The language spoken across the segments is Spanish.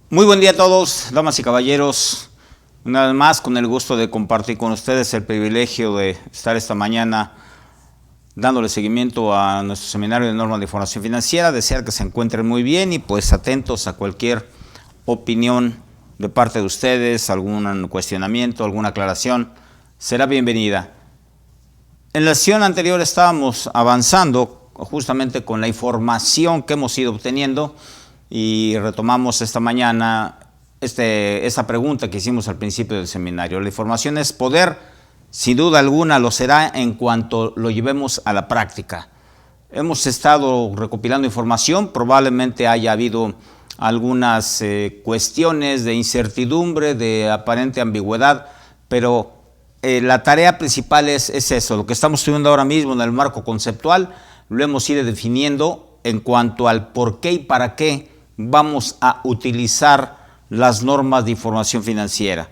Muy buen día a todos, damas y caballeros. Una vez más, con el gusto de compartir con ustedes el privilegio de estar esta mañana dándole seguimiento a nuestro seminario de normas de información financiera. Desear que se encuentren muy bien y pues atentos a cualquier opinión de parte de ustedes, algún cuestionamiento, alguna aclaración, será bienvenida. En la sesión anterior estábamos avanzando justamente con la información que hemos ido obteniendo y retomamos esta mañana esta pregunta que hicimos al principio del seminario. La información es poder, sin duda alguna lo será en cuanto lo llevemos a la práctica. Hemos estado recopilando información, probablemente haya habido algunas cuestiones de incertidumbre, de aparente ambigüedad, pero la tarea principal es eso, lo que estamos estudiando ahora mismo en el marco conceptual, lo hemos ido definiendo en cuanto al por qué y para qué vamos a utilizar las normas de información financiera.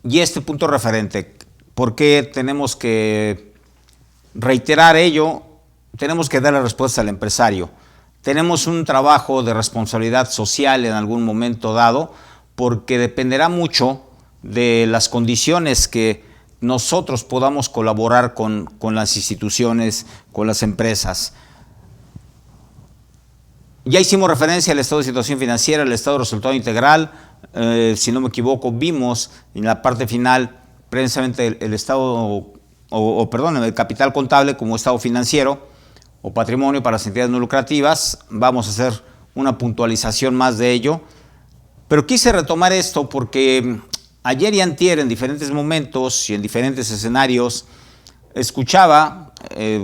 Y este punto referente, ¿por qué tenemos que reiterar ello? Tenemos que dar la respuesta al empresario. Tenemos un trabajo de responsabilidad social en algún momento dado, porque dependerá mucho de las condiciones que nosotros podamos colaborar con las instituciones, con las empresas. Ya hicimos referencia al estado de situación financiera, al estado de resultado integral. Si no me equivoco, vimos en la parte final precisamente el estado, el capital contable como estado financiero o patrimonio para las entidades no lucrativas. Vamos a hacer una puntualización más de ello. Pero quise retomar esto porque ayer y antier, en diferentes momentos y en diferentes escenarios, escuchaba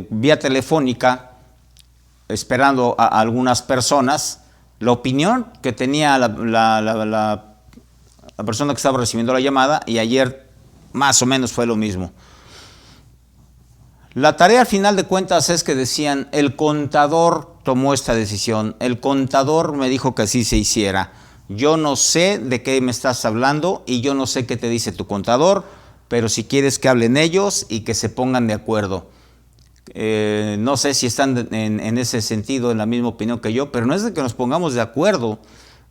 vía telefónica, esperando a algunas personas, la opinión que tenía la persona que estaba recibiendo la llamada, y ayer más o menos fue lo mismo. La tarea al final de cuentas es que decían, el contador tomó esta decisión, el contador me dijo que así se hiciera. Yo no sé de qué me estás hablando y yo no sé qué te dice tu contador, pero si quieres que hablen ellos y que se pongan de acuerdo. No sé si están en ese sentido en la misma opinión que yo, pero no es de que nos pongamos de acuerdo,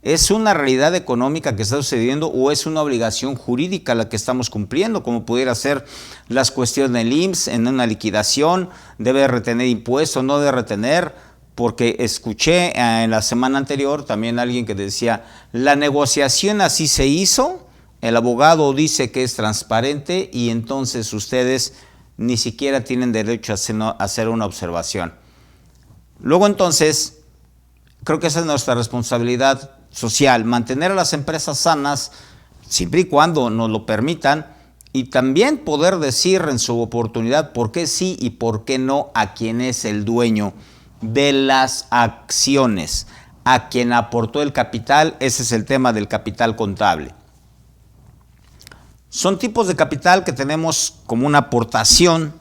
es una realidad económica que está sucediendo o es una obligación jurídica la que estamos cumpliendo, como pudiera ser las cuestiones del IMSS en una liquidación, debe retener impuestos, no debe retener, porque escuché en la semana anterior también a alguien que decía, la negociación así se hizo, el abogado dice que es transparente y entonces ustedes ni siquiera tienen derecho a hacer una observación. Luego entonces, creo que esa es nuestra responsabilidad social, mantener a las empresas sanas, siempre y cuando nos lo permitan, y también poder decir en su oportunidad por qué sí y por qué no a quien es el dueño de las acciones, a quien aportó el capital. Ese es el tema del capital contable. Son tipos de capital que tenemos como una aportación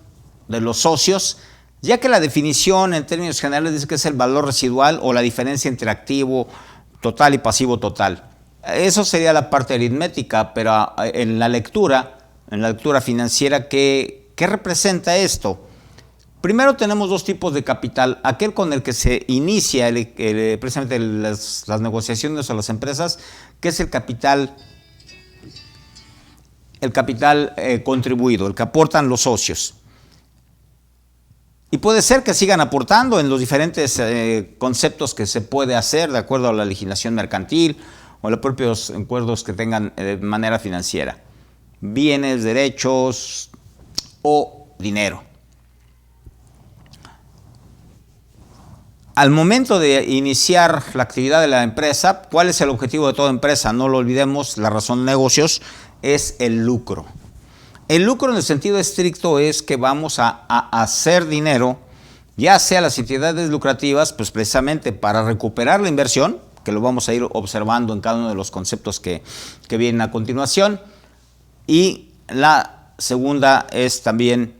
de los socios, ya que la definición en términos generales dice que es el valor residual o la diferencia entre activo total y pasivo total. Eso sería la parte aritmética, pero en la lectura financiera, ¿qué representa esto? Primero tenemos dos tipos de capital, aquel con el que se inicia precisamente las negociaciones a las empresas, que es el capital contribuido, el que aportan los socios. Y puede ser que sigan aportando en los diferentes conceptos que se puede hacer de acuerdo a la legislación mercantil o los propios acuerdos que tengan de manera financiera. Bienes, derechos o dinero. Al momento de iniciar la actividad de la empresa, ¿cuál es el objetivo de toda empresa? No lo olvidemos, la razón de negocios es el lucro. El lucro en el sentido estricto es que vamos a hacer dinero, ya sea las entidades lucrativas, pues precisamente para recuperar la inversión, que lo vamos a ir observando en cada uno de los conceptos que vienen a continuación. Y la segunda es también,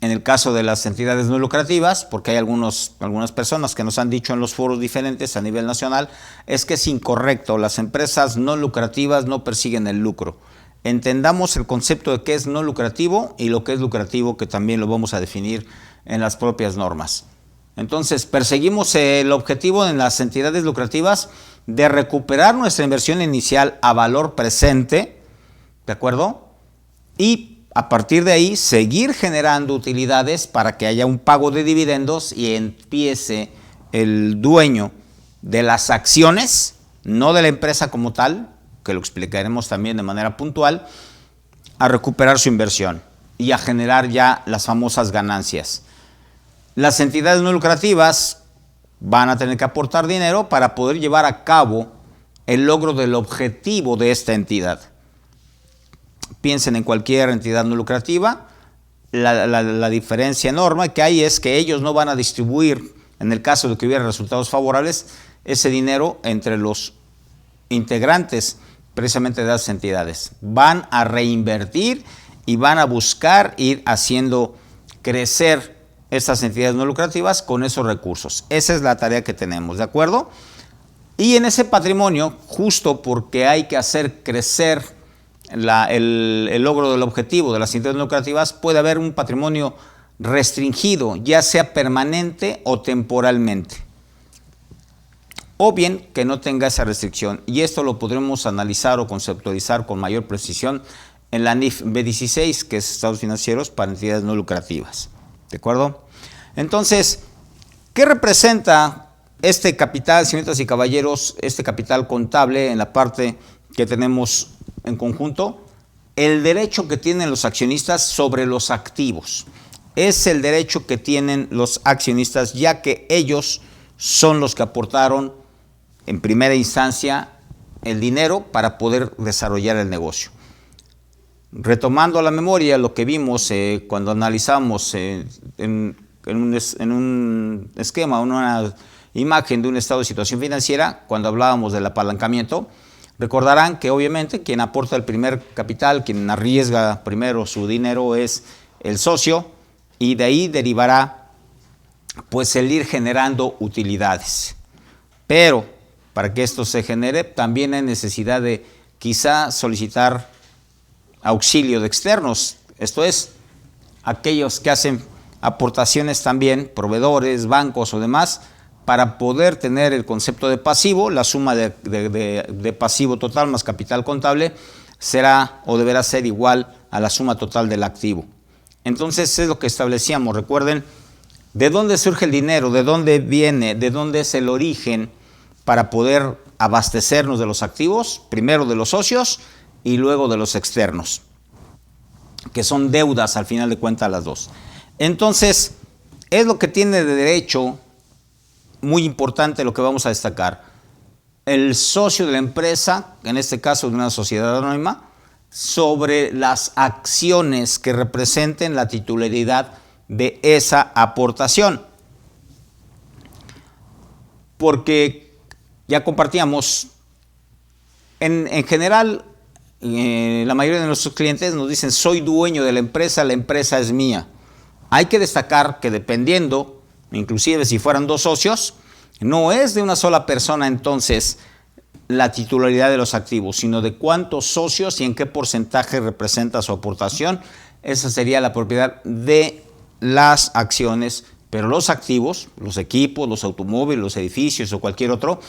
en el caso de las entidades no lucrativas, porque hay algunas personas que nos han dicho en los foros diferentes a nivel nacional, es que es incorrecto, las empresas no lucrativas no persiguen el lucro. Entendamos el concepto de qué es no lucrativo y lo que es lucrativo, que también lo vamos a definir en las propias normas. Entonces, perseguimos el objetivo en las entidades lucrativas de recuperar nuestra inversión inicial a valor presente, ¿de acuerdo? Y a partir de ahí, seguir generando utilidades para que haya un pago de dividendos y empiece el dueño de las acciones, no de la empresa como tal, que lo explicaremos también de manera puntual, a recuperar su inversión y a generar ya las famosas ganancias. Las entidades no lucrativas van a tener que aportar dinero para poder llevar a cabo el logro del objetivo de esta entidad. Piensen en cualquier entidad no lucrativa, la diferencia enorme que hay es que ellos no van a distribuir, en el caso de que hubiera resultados favorables, ese dinero entre los integrantes precisamente de esas entidades. Van a reinvertir y van a buscar ir haciendo crecer estas entidades no lucrativas con esos recursos. Esa es la tarea que tenemos, ¿de acuerdo? Y en ese patrimonio, justo porque hay que hacer crecer el logro del objetivo de las entidades no lucrativas, puede haber un patrimonio restringido, ya sea permanente o temporalmente, o bien que no tenga esa restricción. Y esto lo podremos analizar o conceptualizar con mayor precisión en la NIF B16, que es Estados Financieros para Entidades No Lucrativas. ¿De acuerdo? Entonces, ¿qué representa este capital, señoritas y caballeros, este capital contable en la parte que tenemos en conjunto? El derecho que tienen los accionistas sobre los activos. Es el derecho que tienen los accionistas, ya que ellos son los que aportaron en primera instancia el dinero para poder desarrollar el negocio. Retomando a la memoria lo que vimos cuando analizamos en un esquema, una imagen de un estado de situación financiera, cuando hablábamos del apalancamiento, recordarán que obviamente quien aporta el primer capital, quien arriesga primero su dinero es el socio, y de ahí derivará pues el ir generando utilidades. Pero para que esto se genere también hay necesidad de quizá solicitar auxilio de externos, esto es, aquellos que hacen aportaciones también, proveedores, bancos o demás, para poder tener el concepto de pasivo. La suma de pasivo total más capital contable será o deberá ser igual a la suma total del activo. Entonces es lo que establecíamos, recuerden, ¿de dónde surge el dinero? ¿De dónde viene? ¿De dónde es el origen para poder abastecernos de los activos? Primero de los socios y luego de los externos, que son deudas al final de cuentas las dos. Entonces, es lo que tiene de derecho, muy importante lo que vamos a destacar, el socio de la empresa, en este caso de una sociedad anónima, sobre las acciones que representen la titularidad de esa aportación. Porque ya compartíamos, en general, la mayoría de nuestros clientes nos dicen: soy dueño de la empresa es mía. Hay que destacar que dependiendo, inclusive si fueran dos socios, no es de una sola persona entonces la titularidad de los activos, sino de cuántos socios y en qué porcentaje representa su aportación. Esa sería la propiedad de las acciones, pero los activos, los equipos, los automóviles, los edificios o cualquier otro,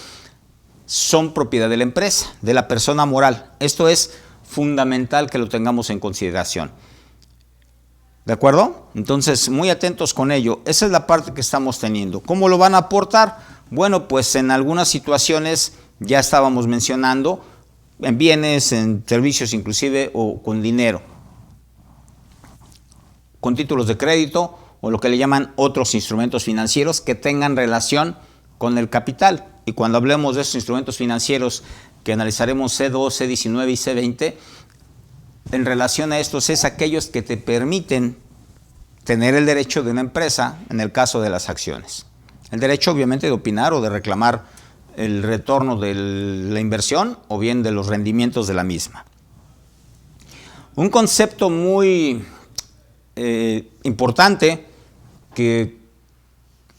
son propiedad de la empresa, de la persona moral. Esto es fundamental que lo tengamos en consideración. ¿De acuerdo? Entonces, muy atentos con ello. Esa es la parte que estamos teniendo. ¿Cómo lo van a aportar? Bueno, pues en algunas situaciones ya estábamos mencionando, en bienes, en servicios inclusive, o con dinero, con títulos de crédito o lo que le llaman otros instrumentos financieros que tengan relación con el capital. Y cuando hablemos de esos instrumentos financieros que analizaremos C2, C19 y C20, en relación a estos es aquellos que te permiten tener el derecho de una empresa en el caso de las acciones. El derecho obviamente de opinar o de reclamar el retorno de la inversión o bien de los rendimientos de la misma. Un concepto muy importante que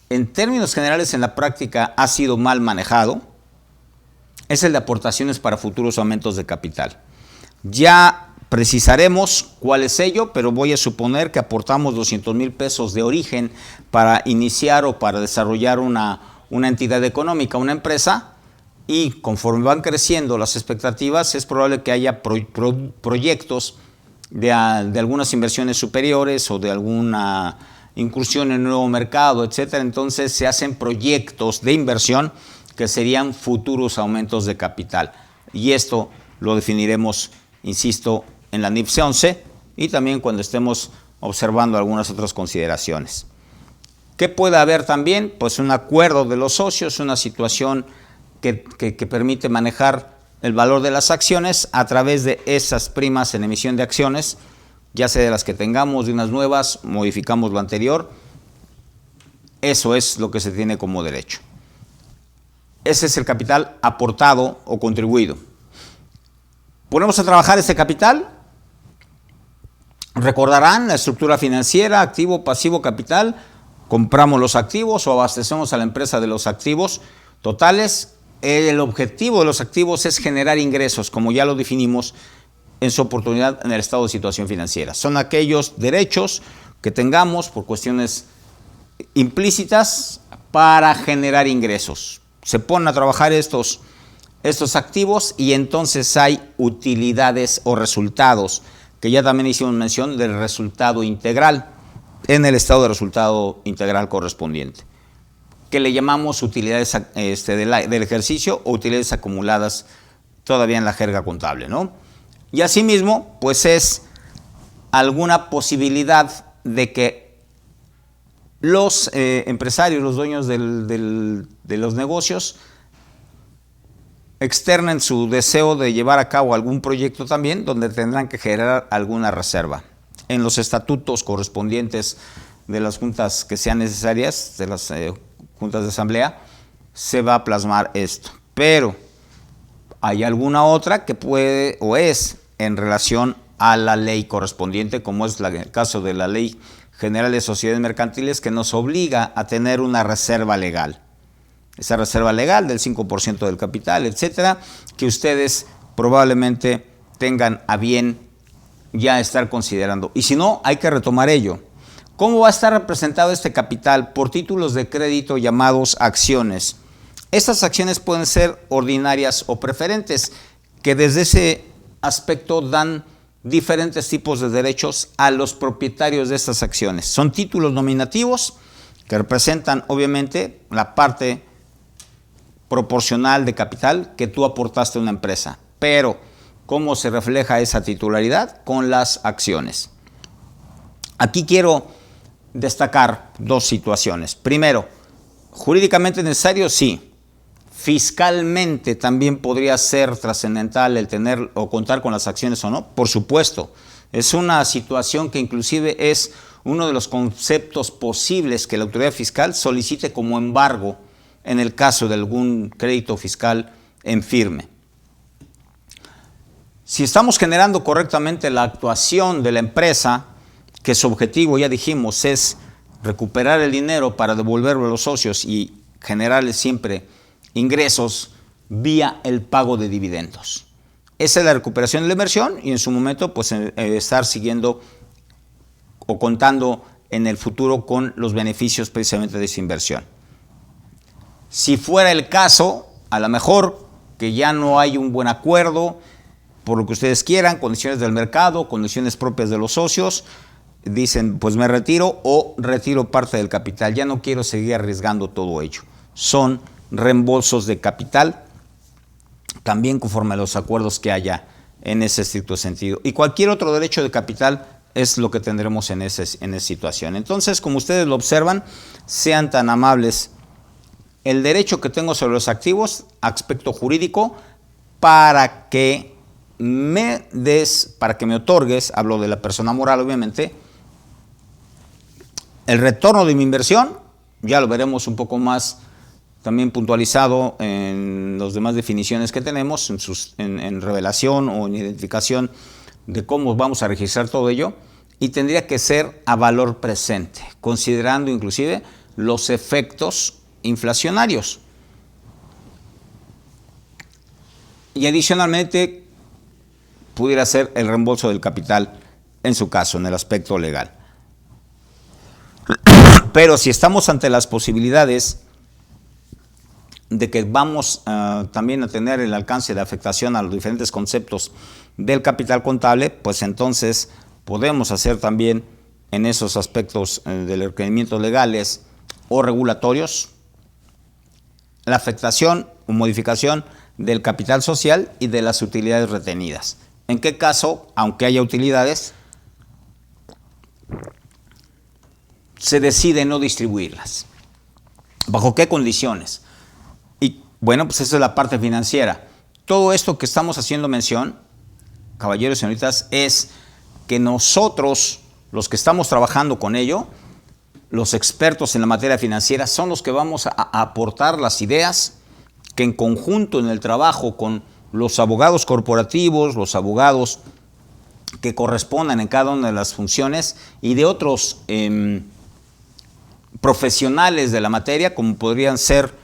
en términos generales en la práctica ha sido mal manejado es el de aportaciones para futuros aumentos de capital. Ya precisaremos cuál es ello, pero voy a suponer que aportamos 200,000 pesos de origen para iniciar o para desarrollar una entidad económica, una empresa, y conforme van creciendo las expectativas, es probable que haya proyectos de algunas inversiones superiores o de alguna incursión en un nuevo mercado, etcétera. Entonces se hacen proyectos de inversión que serían futuros aumentos de capital. Y esto lo definiremos, insisto, en la NIPSE 11 y también cuando estemos observando algunas otras consideraciones. ¿Qué puede haber también? Pues un acuerdo de los socios, una situación que permite manejar el valor de las acciones a través de esas primas en emisión de acciones, ya sea de las que tengamos, de unas nuevas, modificamos lo anterior. Eso es lo que se tiene como derecho. Ese es el capital aportado o contribuido. Ponemos a trabajar ese capital. Recordarán la estructura financiera, activo, pasivo, capital. Compramos los activos o abastecemos a la empresa de los activos totales. El objetivo de los activos es generar ingresos, como ya lo definimos en su oportunidad en el estado de situación financiera. Son aquellos derechos que tengamos por cuestiones implícitas para generar ingresos. Se ponen a trabajar estos activos y entonces hay utilidades o resultados, que ya también hicimos mención del resultado integral en el estado de resultado integral correspondiente, que le llamamos utilidades del ejercicio o utilidades acumuladas todavía en la jerga contable, ¿no? Y asimismo, pues es alguna posibilidad de que los empresarios, los dueños de los negocios, externen su deseo de llevar a cabo algún proyecto también, donde tendrán que generar alguna reserva. En los estatutos correspondientes de las juntas que sean necesarias, de las juntas de asamblea, se va a plasmar esto. Pero hay alguna otra que puede o es en relación a la ley correspondiente, como es el caso de la Ley General de Sociedades Mercantiles, que nos obliga a tener una reserva legal. Esa reserva legal del 5% del capital, etcétera, que ustedes probablemente tengan a bien ya estar considerando. Y si no, hay que retomar ello. ¿Cómo va a estar representado este capital? Por títulos de crédito llamados acciones. Estas acciones pueden ser ordinarias o preferentes, que desde ese aspecto dan diferentes tipos de derechos a los propietarios de estas acciones. Son títulos nominativos que representan obviamente la parte proporcional de capital que tú aportaste a una empresa. Pero, ¿cómo se refleja esa titularidad? Con las acciones. Aquí quiero destacar dos situaciones. Primero, jurídicamente necesario, sí. Fiscalmente también podría ser trascendental el tener o contar con las acciones o no. Por supuesto, es una situación que inclusive es uno de los conceptos posibles que la autoridad fiscal solicite como embargo en el caso de algún crédito fiscal en firme. Si estamos generando correctamente la actuación de la empresa, que su objetivo, ya dijimos, es recuperar el dinero para devolverlo a los socios y generarles siempre ingresos vía el pago de dividendos. Esa es la recuperación de la inversión y en su momento pues estar siguiendo o contando en el futuro con los beneficios precisamente de esa inversión. Si fuera el caso, a lo mejor que ya no hay un buen acuerdo, por lo que ustedes quieran, condiciones del mercado, condiciones propias de los socios, dicen pues me retiro o retiro parte del capital, ya no quiero seguir arriesgando todo ello. Son reembolsos de capital, también conforme a los acuerdos que haya en ese estricto sentido. Y cualquier otro derecho de capital es lo que tendremos en esa situación. Entonces, como ustedes lo observan, sean tan amables. El derecho que tengo sobre los activos, aspecto jurídico, para que me otorgues, hablo de la persona moral obviamente, el retorno de mi inversión, ya lo veremos un poco más también puntualizado en las demás definiciones que tenemos, en revelación o en identificación de cómo vamos a registrar todo ello, y tendría que ser a valor presente, considerando inclusive los efectos inflacionarios. Y adicionalmente, pudiera ser el reembolso del capital en su caso, en el aspecto legal. Pero si estamos ante las posibilidades de que vamos también a tener el alcance de afectación a los diferentes conceptos del capital contable, pues entonces podemos hacer también en esos aspectos de los requerimientos legales o regulatorios la afectación o modificación del capital social y de las utilidades retenidas. ¿En qué caso, aunque haya utilidades, se decide no distribuirlas? ¿Bajo qué condiciones? Y bueno, pues esa es la parte financiera. Todo esto que estamos haciendo mención, caballeros y señoritas, es que nosotros, los que estamos trabajando con ello, los expertos en la materia financiera, son los que vamos a aportar las ideas que en conjunto en el trabajo con los abogados corporativos, los abogados que correspondan en cada una de las funciones y de otros profesionales de la materia, como podrían ser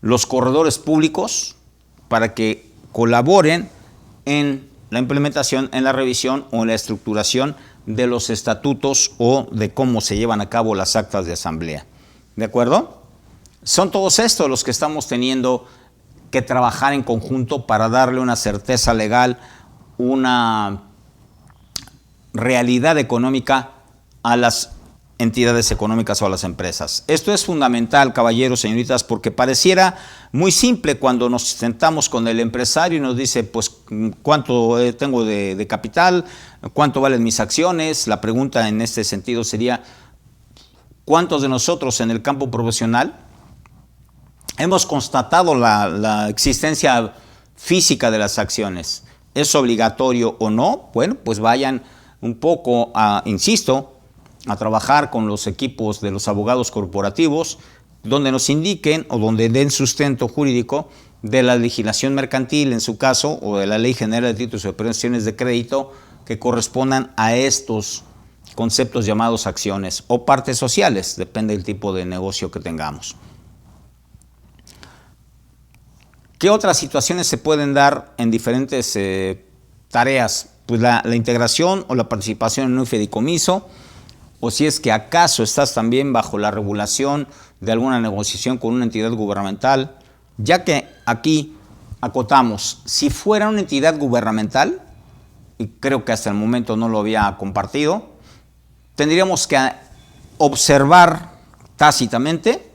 los corredores públicos, para que colaboren en la implementación, en la revisión o en la estructuración de los estatutos o de cómo se llevan a cabo las actas de asamblea. ¿De acuerdo? Son todos estos los que estamos teniendo que trabajar en conjunto para darle una certeza legal, una realidad económica a las entidades económicas o a las empresas. Esto es fundamental, caballeros, señoritas, porque pareciera muy simple cuando nos sentamos con el empresario y nos dice, pues, ¿cuánto tengo de capital? ¿Cuánto valen mis acciones? La pregunta en este sentido sería, ¿cuántos de nosotros en el campo profesional hemos constatado la existencia física de las acciones? ¿Es obligatorio o no? Bueno, pues vayan un poco insisto, a trabajar con los equipos de los abogados corporativos, donde nos indiquen o donde den sustento jurídico de la legislación mercantil, en su caso, o de la Ley General de Títulos y Operaciones de Crédito, que correspondan a estos conceptos llamados acciones o partes sociales, depende del tipo de negocio que tengamos. ¿Qué otras situaciones se pueden dar en diferentes tareas? Pues la integración o la participación en un fideicomiso, o si es que acaso estás también bajo la regulación de alguna negociación con una entidad gubernamental, ya que aquí acotamos, si fuera una entidad gubernamental, y creo que hasta el momento no lo había compartido, tendríamos que observar tácitamente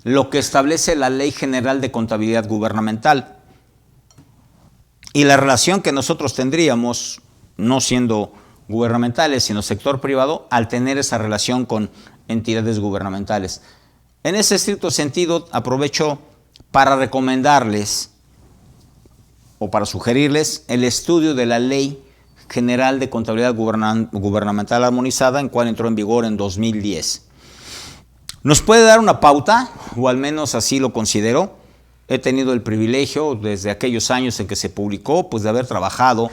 lo que establece la Ley General de Contabilidad Gubernamental y la relación que nosotros tendríamos, no siendo gubernamentales, sino sector privado, al tener esa relación con entidades gubernamentales. En ese estricto sentido, aprovecho para recomendarles o para sugerirles el estudio de la Ley General de Contabilidad Gubernamental Armonizada, en cual entró en vigor en 2010. Nos puede dar una pauta, o al menos así lo considero. He tenido el privilegio desde aquellos años en que se publicó, pues de haber trabajado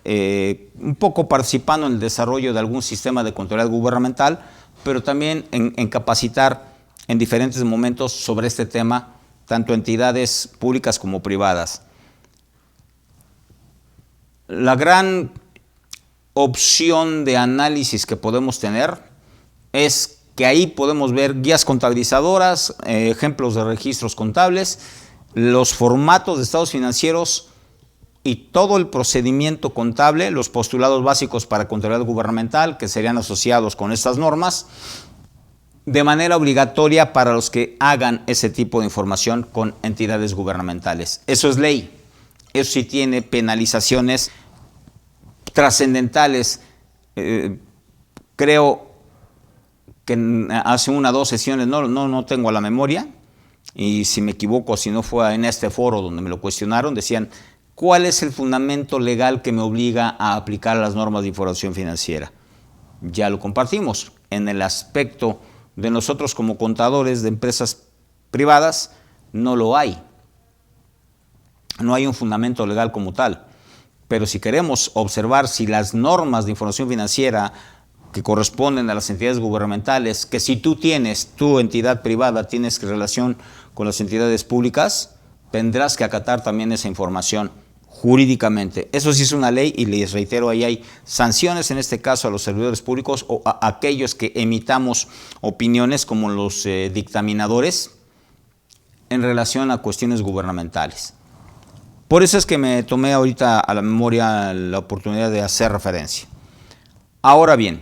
un poco participando en el desarrollo de algún sistema de contabilidad gubernamental, pero también en capacitar en diferentes momentos sobre este tema, tanto entidades públicas como privadas. La gran opción de análisis que podemos tener es que ahí podemos ver guías contabilizadoras, ejemplos de registros contables, los formatos de estados financieros y todo el procedimiento contable, los postulados básicos para contabilidad gubernamental que serían asociados con estas normas, de manera obligatoria para los que hagan ese tipo de información con entidades gubernamentales. Eso es ley. Eso sí tiene penalizaciones trascendentales. Creo que hace 1 o 2 sesiones, no tengo a la memoria, y si me equivoco, si no fue en este foro donde me lo cuestionaron, decían, ¿cuál es el fundamento legal que me obliga a aplicar las normas de información financiera? Ya lo compartimos. En el aspecto de nosotros como contadores de empresas privadas, no lo hay. No hay un fundamento legal como tal. Pero si queremos observar si las normas de información financiera que corresponden a las entidades gubernamentales, que si tú entidad privada, tienes relación con las entidades públicas, tendrás que acatar también esa información jurídicamente. Eso sí es una ley y les reitero, ahí hay sanciones en este caso a los servidores públicos o a aquellos que emitamos opiniones como los dictaminadores en relación a cuestiones gubernamentales. Por eso es que me tomé ahorita a la memoria la oportunidad de hacer referencia. Ahora bien,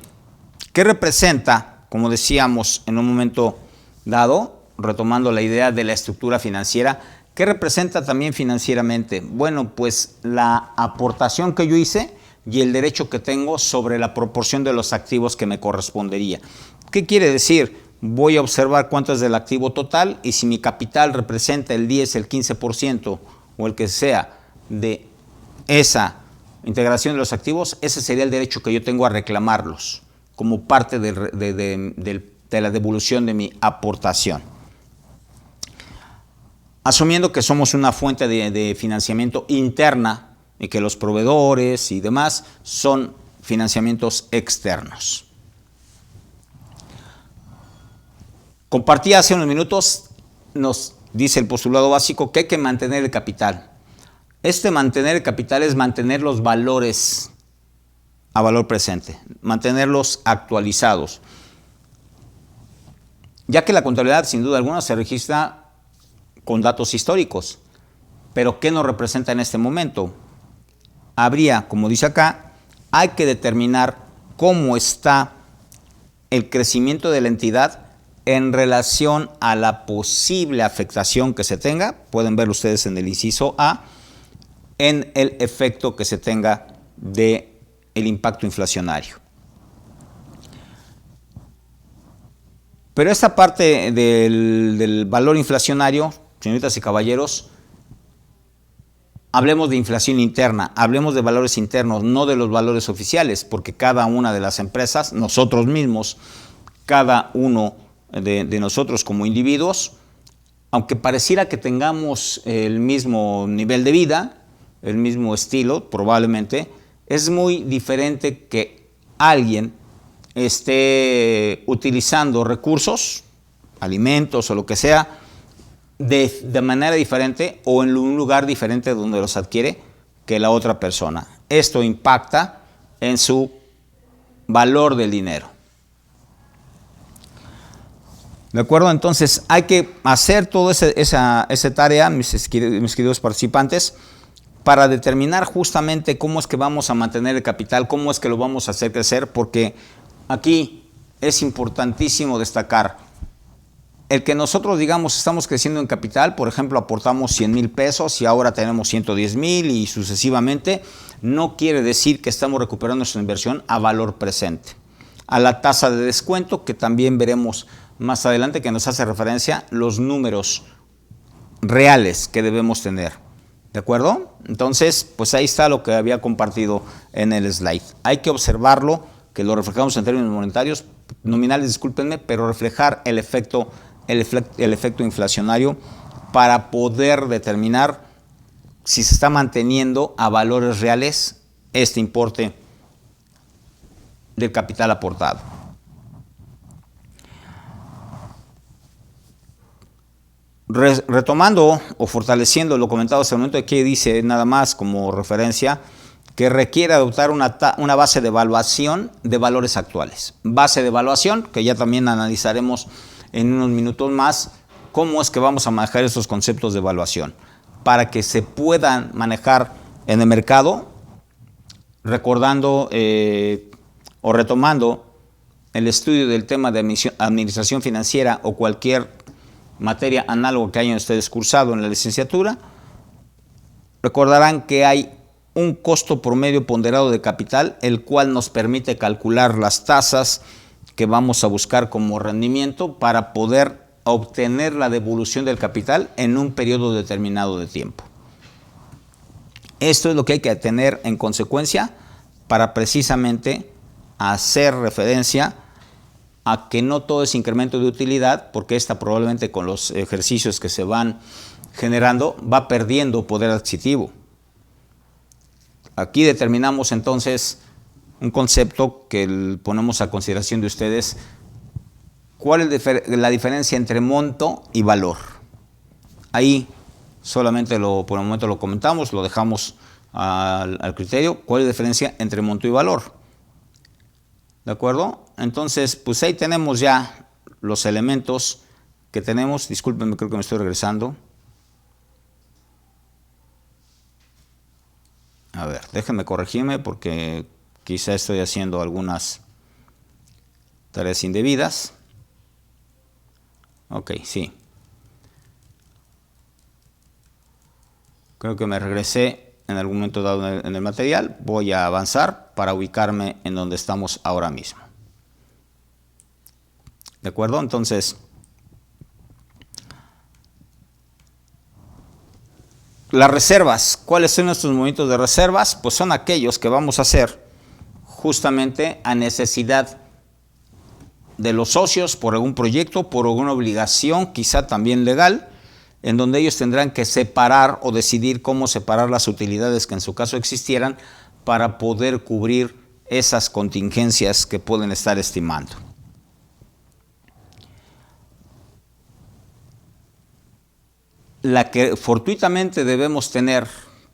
¿qué representa, como decíamos en un momento dado, retomando la idea de la estructura financiera, qué representa también financieramente? Bueno, pues la aportación que yo hice y el derecho que tengo sobre la proporción de los activos que me correspondería. ¿Qué quiere decir? Voy a observar cuánto es del activo total y si mi capital representa el 10, el 15% o el que sea de esa integración de los activos, ese sería el derecho que yo tengo a reclamarlos como parte de la devolución de mi aportación. Asumiendo que somos una fuente de financiamiento interna y que los proveedores y demás son financiamientos externos. Compartí hace unos minutos, nos dice el postulado básico que hay que mantener el capital. Mantener el capital es mantener los valores a valor presente, mantenerlos actualizados. Ya que la contabilidad, sin duda alguna, se registra con datos históricos. Pero ¿qué nos representa en este momento? Habría, como dice acá, hay que determinar cómo está el crecimiento de la entidad en relación a la posible afectación que se tenga, pueden ver ustedes en el inciso A, en el efecto que se tenga del impacto inflacionario. Pero esta parte del valor inflacionario, señoritas y caballeros, hablemos de inflación interna, hablemos de valores internos, no de los valores oficiales, porque cada una de las empresas, nosotros mismos, cada uno de nosotros como individuos, aunque pareciera que tengamos el mismo nivel de vida, el mismo estilo, probablemente, es muy diferente que alguien esté utilizando recursos, alimentos o lo que sea, de manera diferente o en un lugar diferente donde los adquiere que la otra persona. Esto impacta en su valor del dinero. ¿De acuerdo? Entonces hay que hacer toda esa tarea, mis queridos participantes, para determinar justamente cómo es que vamos a mantener el capital, cómo es que lo vamos a hacer crecer, porque aquí es importantísimo destacar el que nosotros digamos estamos creciendo en capital, por ejemplo aportamos 100,000 pesos y ahora tenemos 110,000 y sucesivamente, no quiere decir que estamos recuperando nuestra inversión a valor presente. A la tasa de descuento, que también veremos más adelante, que nos hace referencia los números reales que debemos tener. ¿De acuerdo? Entonces, pues ahí está lo que había compartido en el slide. Hay que observarlo, que lo reflejamos en términos monetarios, nominales, discúlpenme, pero reflejar el efecto inflacionario para poder determinar si se está manteniendo a valores reales este importe del capital aportado. Retomando o fortaleciendo lo comentado hasta el momento, aquí dice nada más como referencia que requiere adoptar una base de evaluación de valores actuales. Base de evaluación, que ya también analizaremos en unos minutos más, cómo es que vamos a manejar estos conceptos de evaluación para que se puedan manejar en el mercado, recordando o retomando el estudio del tema de administración financiera o cualquier materia análoga que hayan ustedes cursado en la licenciatura. Recordarán que hay un costo promedio ponderado de capital, el cual nos permite calcular las tasas que vamos a buscar como rendimiento para poder obtener la devolución del capital en un periodo determinado de tiempo. Esto es lo que hay que tener en consecuencia para precisamente hacer referencia a que no todo es incremento de utilidad, porque esta probablemente con los ejercicios que se van generando va perdiendo poder adquisitivo. Aquí determinamos entonces un concepto que ponemos a consideración de ustedes. ¿Cuál es la diferencia entre monto y valor? Ahí solamente por el momento lo comentamos, lo dejamos al criterio, ¿cuál es la diferencia entre monto y valor? ¿De acuerdo? Entonces, pues ahí tenemos ya los elementos que tenemos. Discúlpenme, creo que me estoy regresando. A ver, déjenme corregirme porque quizá estoy haciendo algunas tareas indebidas. Ok, sí. Creo que me regresé en algún momento dado en el material. Voy a avanzar para ubicarme en donde estamos ahora mismo. ¿De acuerdo? Entonces, las reservas. ¿Cuáles son nuestros movimientos de reservas? Pues son aquellos que vamos a hacer justamente a necesidad de los socios por algún proyecto, por alguna obligación, quizá también legal, en donde ellos tendrán que separar o decidir cómo separar las utilidades que en su caso existieran para poder cubrir esas contingencias que pueden estar estimando. La que fortuitamente debemos tener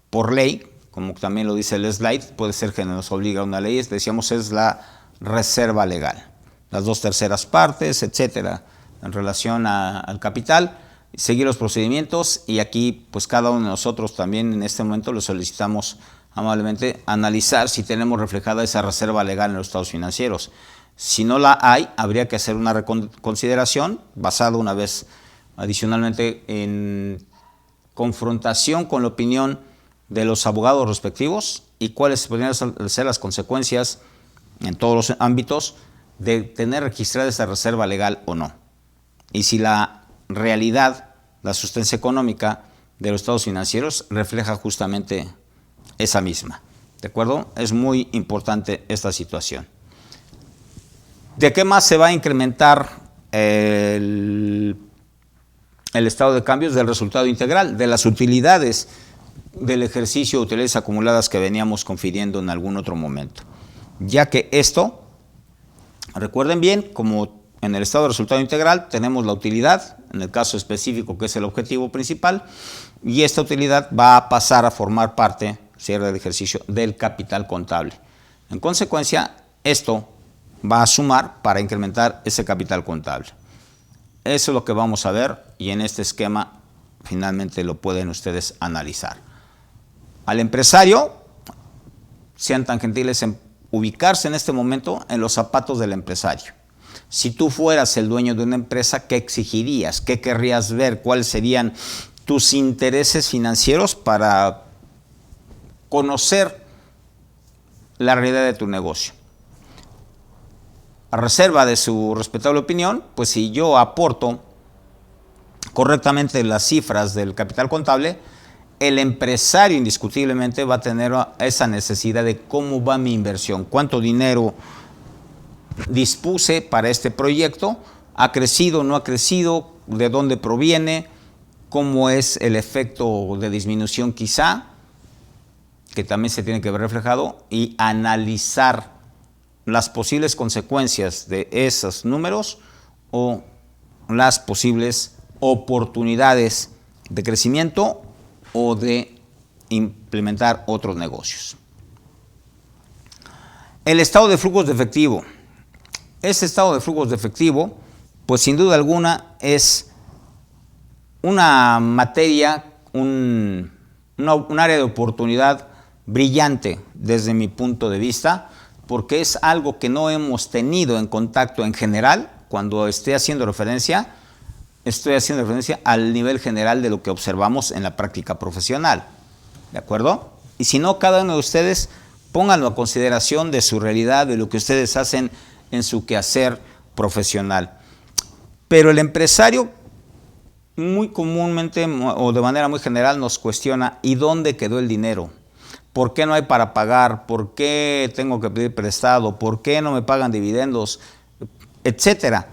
por ley, como también lo dice el slide, puede ser que nos obliga a una ley, decíamos, es la reserva legal. Las 2/3 partes, etcétera, en relación al capital, seguir los procedimientos, y aquí pues cada uno de nosotros también en este momento le solicitamos amablemente analizar si tenemos reflejada esa reserva legal en los estados financieros. Si no la hay, habría que hacer una reconsideración basada una vez adicionalmente en confrontación con la opinión de los abogados respectivos y cuáles podrían ser las consecuencias en todos los ámbitos de tener registrada esa reserva legal o no. Y si la realidad, la sustancia económica de los estados financieros refleja justamente esa misma. ¿De acuerdo? Es muy importante esta situación. ¿De qué más se va a incrementar el estado de cambios? Del resultado integral, de las utilidades del ejercicio de utilidades acumuladas que veníamos confiriendo en algún otro momento. Ya que esto, recuerden bien, como en el estado de resultado integral tenemos la utilidad, en el caso específico que es el objetivo principal, y esta utilidad va a pasar a formar parte, cierre del ejercicio, del capital contable. En consecuencia, esto va a sumar para incrementar ese capital contable. Eso es lo que vamos a ver y en este esquema finalmente lo pueden ustedes analizar. Al empresario, sean tan gentiles en ubicarse en este momento en los zapatos del empresario. Si tú fueras el dueño de una empresa, ¿qué exigirías? ¿Qué querrías ver? ¿Cuáles serían tus intereses financieros para conocer la realidad de tu negocio? A reserva de su respetable opinión, pues si yo aporto correctamente las cifras del capital contable, el empresario indiscutiblemente va a tener esa necesidad de cómo va mi inversión, cuánto dinero dispuse para este proyecto, ha crecido, no ha crecido, de dónde proviene, cómo es el efecto de disminución quizá, que también se tiene que ver reflejado, y analizar las posibles consecuencias de esos números o las posibles oportunidades de crecimiento o de implementar otros negocios. El estado de flujos de efectivo. Este estado de flujos de efectivo, pues sin duda alguna es una materia, un área de oportunidad brillante desde mi punto de vista, porque es algo que no hemos tenido en contacto en general. Cuando estoy haciendo referencia al nivel general de lo que observamos en la práctica profesional. ¿De acuerdo? Y si no, cada uno de ustedes pónganlo a consideración de su realidad, de lo que ustedes hacen en su quehacer profesional. Pero el empresario muy comúnmente o de manera muy general nos cuestiona: ¿y dónde quedó el dinero? ¿Por qué no hay para pagar? ¿Por qué tengo que pedir prestado? ¿Por qué no me pagan dividendos? Etcétera.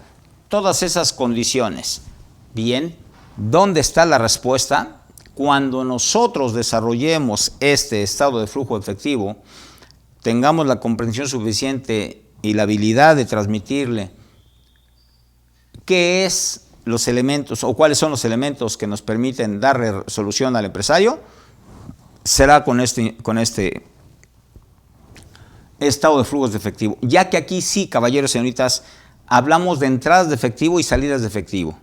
Todas esas condiciones. Bien, ¿dónde está la respuesta? Cuando nosotros desarrollemos este estado de flujo efectivo, tengamos la comprensión suficiente y la habilidad de transmitirle qué es los elementos o cuáles son los elementos que nos permiten darle solución al empresario, será con este estado de flujos de efectivo. Ya que aquí sí, caballeros y señoritas, hablamos de entradas de efectivo y salidas de efectivo.